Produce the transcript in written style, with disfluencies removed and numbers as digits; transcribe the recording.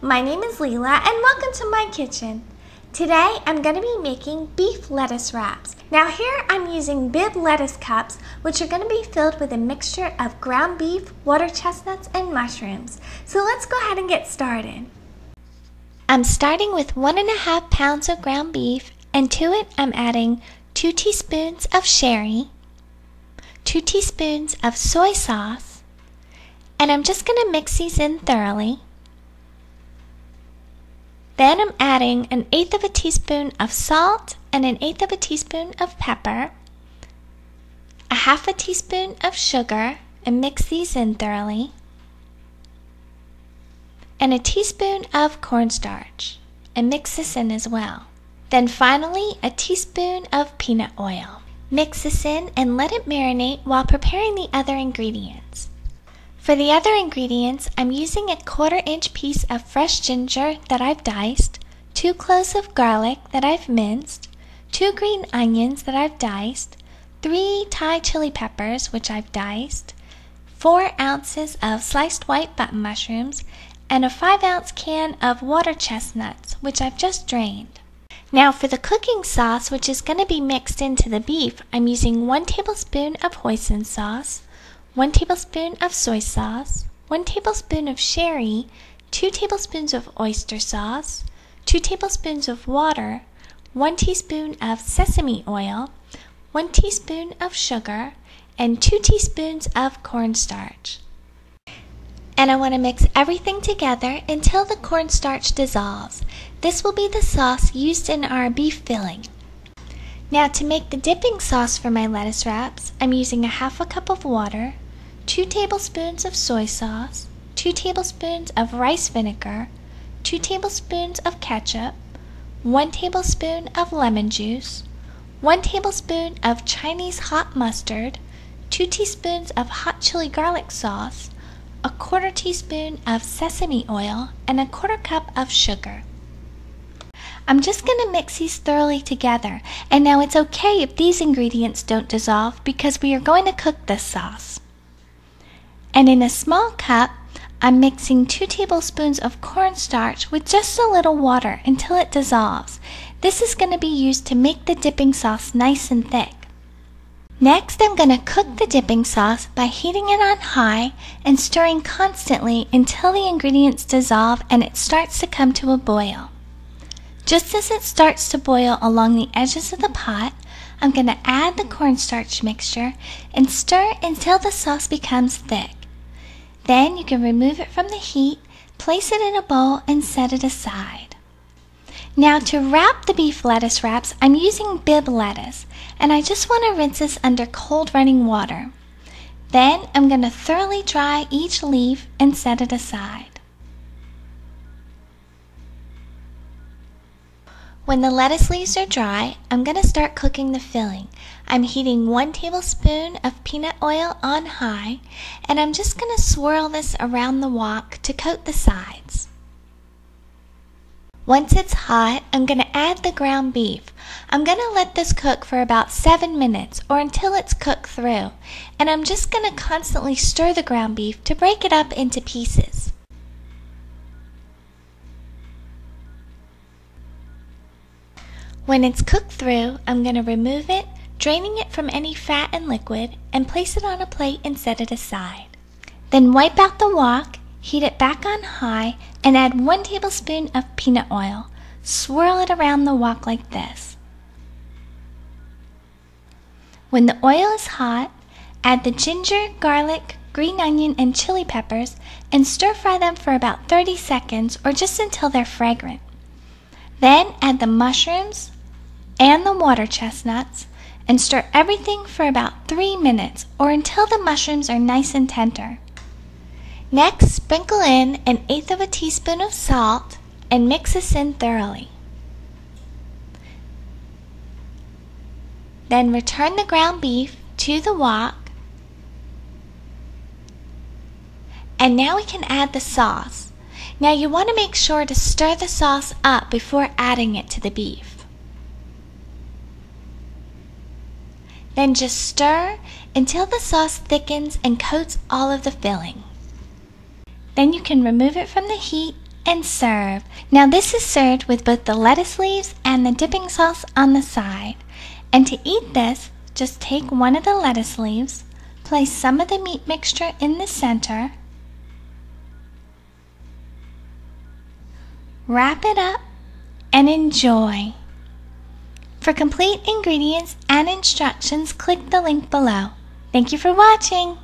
my name is Leela and welcome to my kitchen. Today I'm going to be making beef lettuce wraps. Now here I'm using bib lettuce cups, which are going to be filled with a mixture of ground beef, water chestnuts, and mushrooms. So let's go ahead and get started. I'm starting with 1.5 pounds of ground beef, and to it I'm adding 2 teaspoons of sherry, 2 teaspoons of soy sauce, and I'm just going to mix these in thoroughly. Then I'm adding 1/8 teaspoon of salt and 1/8 teaspoon of pepper, 1/2 teaspoon of sugar, and mix these in thoroughly, and a teaspoon of cornstarch, and mix this in as well. Then finally a teaspoon of peanut oil. Mix this in and let it marinate while preparing the other ingredients. For the other ingredients, I'm using a 1/4-inch piece of fresh ginger that I've diced, 2 cloves of garlic that I've minced, 2 green onions that I've diced, 3 Thai chili peppers which I've diced, 4 ounces of sliced white button mushrooms, and a 5-ounce can of water chestnuts which I've just drained. Now for the cooking sauce, which is going to be mixed into the beef, I'm using 1 tablespoon of hoisin sauce, 1 tablespoon of soy sauce, 1 tablespoon of sherry, 2 tablespoons of oyster sauce, 2 tablespoons of water, 1 teaspoon of sesame oil, 1 teaspoon of sugar, and 2 teaspoons of cornstarch. And I want to mix everything together until the cornstarch dissolves. This will be the sauce used in our beef filling. Now to make the dipping sauce for my lettuce wraps, I'm using 1/2 cup of water, 2 tablespoons of soy sauce, 2 tablespoons of rice vinegar, 2 tablespoons of ketchup, 1 tablespoon of lemon juice, 1 tablespoon of Chinese hot mustard, 2 teaspoons of hot chili garlic sauce, a 1/4 teaspoon of sesame oil, and a 1/4 cup of sugar. I'm just going to mix these thoroughly together, and now it's okay if these ingredients don't dissolve because we are going to cook this sauce. And in a small cup, I'm mixing 2 tablespoons of cornstarch with just a little water until it dissolves. This is going to be used to make the dipping sauce nice and thick. Next, I'm going to cook the dipping sauce by heating it on high and stirring constantly until the ingredients dissolve and it starts to come to a boil. Just as it starts to boil along the edges of the pot, I'm going to add the cornstarch mixture and stir until the sauce becomes thick. Then you can remove it from the heat, place it in a bowl, and set it aside. Now to wrap the beef lettuce wraps, I'm using bib lettuce, and I just want to rinse this under cold running water. Then I'm going to thoroughly dry each leaf and set it aside. When the lettuce leaves are dry, I'm going to start cooking the filling. I'm heating 1 tablespoon of peanut oil on high, and I'm just going to swirl this around the wok to coat the sides. Once it's hot, I'm going to add the ground beef. I'm going to let this cook for about 7 minutes or until it's cooked through, and I'm just going to constantly stir the ground beef to break it up into pieces. When it's cooked through, I'm going to remove it, draining it from any fat and liquid, and place it on a plate and set it aside. Then wipe out the wok, heat it back on high, and add 1 tablespoon of peanut oil. Swirl it around the wok like this. When the oil is hot, add the ginger, garlic, green onion, and chili peppers, and stir fry them for about 30 seconds or just until they're fragrant. Then add the mushrooms and the water chestnuts and stir everything for about 3 minutes or until the mushrooms are nice and tender. Next, sprinkle in 1/8 teaspoon of salt and mix this in thoroughly. Then return the ground beef to the wok, and now we can add the sauce. Now you want to make sure to stir the sauce up before adding it to the beef. Then just stir until the sauce thickens and coats all of the filling. Then you can remove it from the heat and serve. Now this is served with both the lettuce leaves and the dipping sauce on the side. And to eat this, just take one of the lettuce leaves, place some of the meat mixture in the center, wrap it up, and enjoy. For complete ingredients and instructions, click the link below. Thank you for watching.